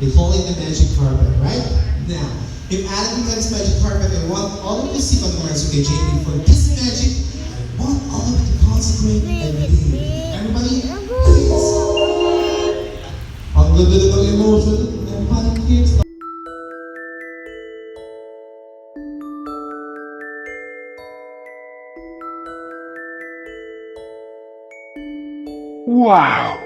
They call it the magic carpet, right? Now, if Adam becomes magic carpet, I want all of you to see pag-words kay JP for this magic. I want all of you to concentrate and believe. Everybody, please. Ang ganda na ng emotion. Everybody, please. Wow!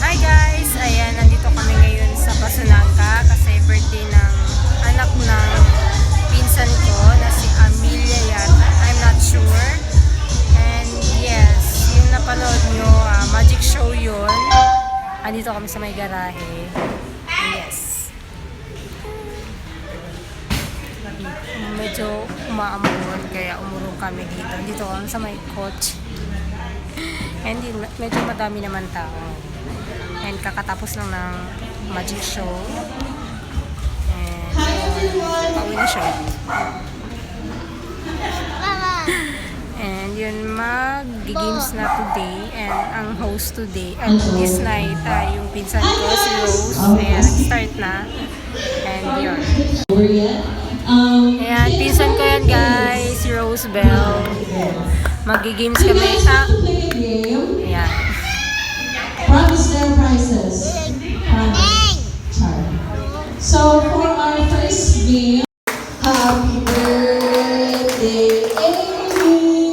Hi guys! Ayan, nandito kami ngayon sa Pasunangka kasi birthday ng anak ng pinsan ko na si Amelia yata. I'm not sure. And yes, yung napanood nyo, magic show yun. Andito kami sa may garahe. Yes. Medyo umaamon kaya umurong kami dito. Dito kami sa may coach. And yun, medyo madami naman tao. And kakatapos lang ng magic show. And pauwi na siya. And yun, mag-games na today. And ang host today, at this night, yung pinsan ko, si Rose. Ayan, nag-start na. And yun. Ayan, pinsan ko yan guys, si Rose Bell. Mag-games kami. Ayan. Promise them prizes. Promise. Charlie. So for our first game, happy birthday, Amy.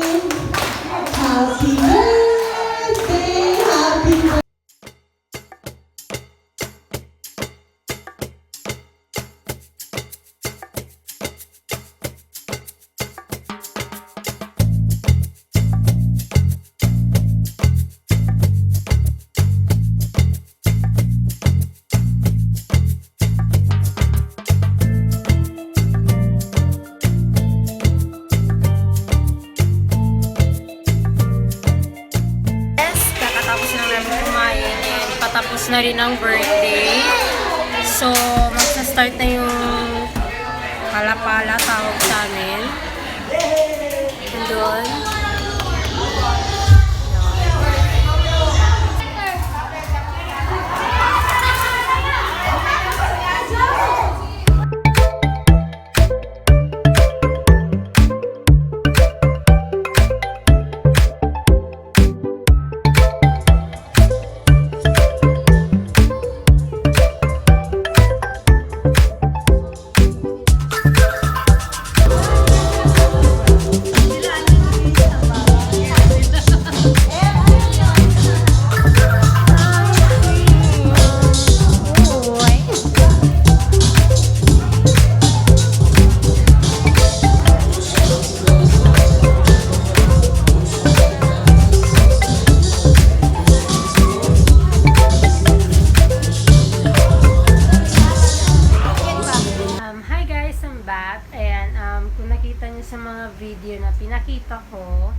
Happy birthday, happy birthday. Kakatapos na namin kumain and patapos na rin ang birthday. So, magsa-start na yung palapala tawag sa amin. And doon. Kung nakita niyo sa mga video na pinakita ko,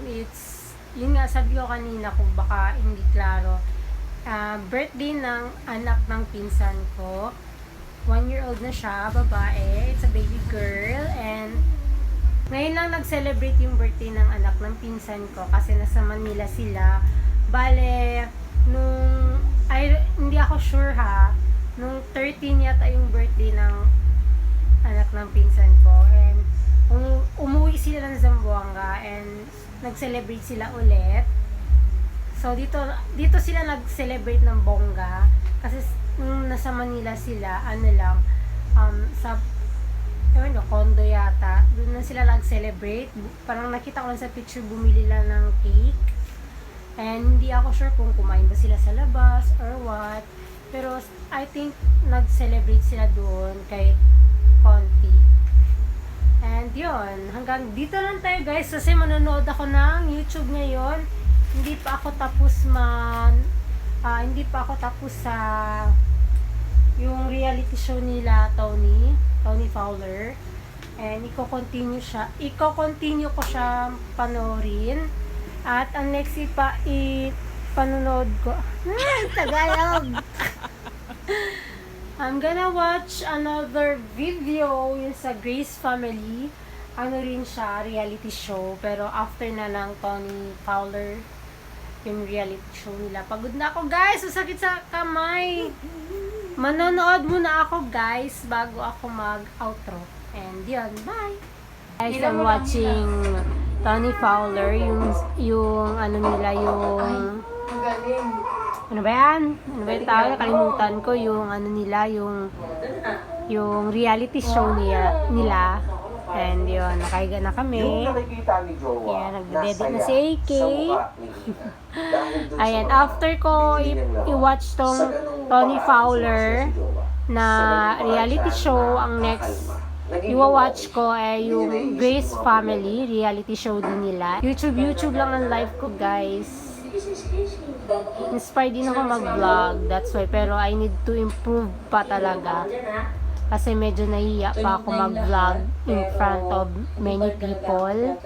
it's, yun nga sabi ko kanina kung baka hindi klaro, birthday ng anak ng pinsan ko. 1-year-old na siya, babae, it's a baby girl, and ngayon lang nag-celebrate yung birthday ng anak ng pinsan ko kasi nasa Manila sila. Bale, hindi ako sure ha, nung 13 yata yung birthday ng anak ng pinsan ko, and umuwi sila ng Zamboanga and nag-celebrate sila ulit. So dito sila nag-celebrate ng bongga kasi nung nasa Manila sila, sa condo yata, doon na sila nag-celebrate. Parang nakita ko lang sa picture, bumili lang ng cake, and hindi ako sure kung kumain ba sila sa labas or what, pero I think nag-celebrate sila doon kahit konti. And yun, hanggang dito lang tayo guys kasi manonood ako ng YouTube ngayon. Hindi pa ako tapos sa yung reality show nila Tony Fowler. And i-continue ko siya panoorin. At ang next panonood ko Tagalog. I'm gonna watch another video yun sa Grace Family. Ano rin siya, reality show. Pero after na ng Tony Fowler, yung reality show nila. Pagod na ako guys, masakit sa kamay. Manonood muna ako guys, bago ako mag-outro. And yun, bye! Guys, I'm watching Tony Fowler, yung ano nila, yung... Ano ba yan? Ano ba yung tawag? Nakalimutan ko yung ano nila, yung reality show nila. And yun, nakahiga na kami. Ayan, nagde-edit na si AK. Ayan, after ko i-watch tong Tony Fowler na reality show, ang next i-watch ko ay yung Grace Family, reality show din nila. YouTube lang ang live ko guys. Inspired din ako mag-vlog, that's why. Pero I need to improve pa talaga. Kasi medyo nahiya pa ako mag-vlog in front of many people.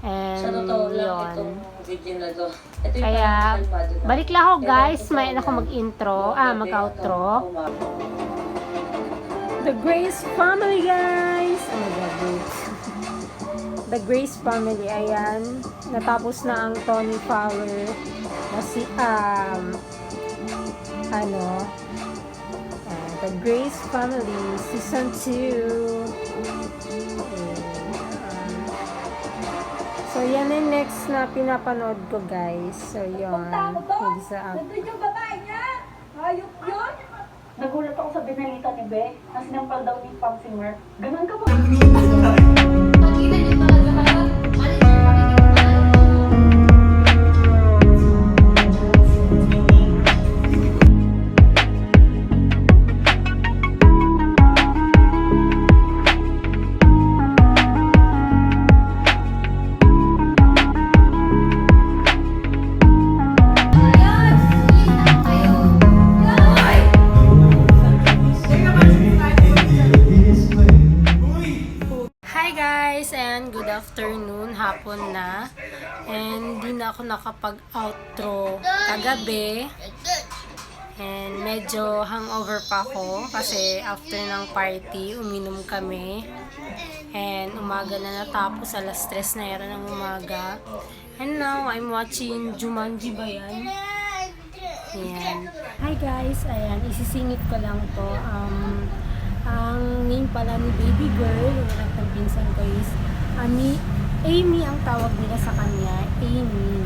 And yun. Kaya, balik lang ako guys. May ako mag-outro. The Grace Family guys! Oh my God, The Grace Family, ayan. Natapos na ang Tony Fowler na The Grace Family Season 2. So, yan yung next na pinapanood ko guys. So, yun. Nandun yung babae niya. Hayop yun. Nagulat ako sa binalita ni Be na sinampal daw ni Pam si Mark. Ganun ka ba? Pagkita niyo talaga kayo. Good afternoon, hapon na. And di na ako nakapag-outro kagabi. And medyo hangover pa ako kasi after ng party, uminom kami. And umaga na natapos, alas 3 na yara ng umaga. And now, I'm watching Jumanji ba yan? Ayan. Hi guys, ayan, isisingit ko lang to. Ang name pala ni baby girl, yung anak ng pinsan ko is Amy ang tawag nila sa kanya, Amy.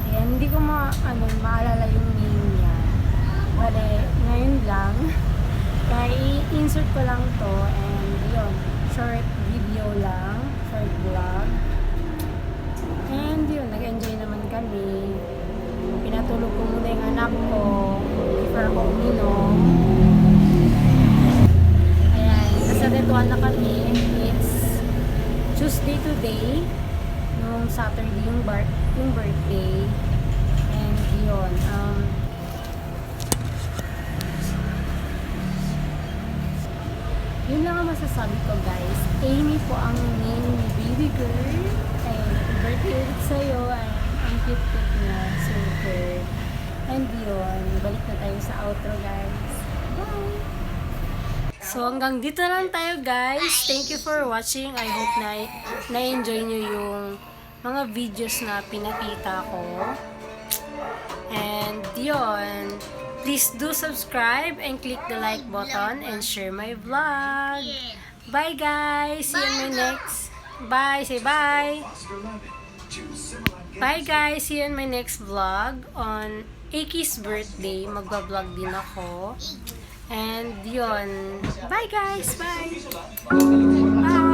Ayan, hindi ko maalala yung name niya. Bale, ngayon lang. Kaya i-insert ko lang to and yun, short video lang, short vlog. And yun, nag-enjoy naman kami. Pinatulog ko muna yung anak ko before ako uminom. Ayan, kasaretuan na kami. It's Tuesday today, nung Saturday yung birthday. And yun, yun lang ang masasabi ko guys. Amy po ang name ni baby girl. And birthday ulit sa'yo. Ang cute-cute niya. Super. And yun, balik na tayo sa outro guys. Bye! So hanggang dito lang tayo guys. Thank you for watching. I hope na-enjoy nyo yung mga videos na pinakita ko. And yun, please do subscribe and click the like button and share my vlog. Bye guys. See you in my next. Bye. Say bye. Bye guys. See you in my next vlog on Aki's birthday. Magba-vlog din ako. And yun. Bye guys. Bye. Bye.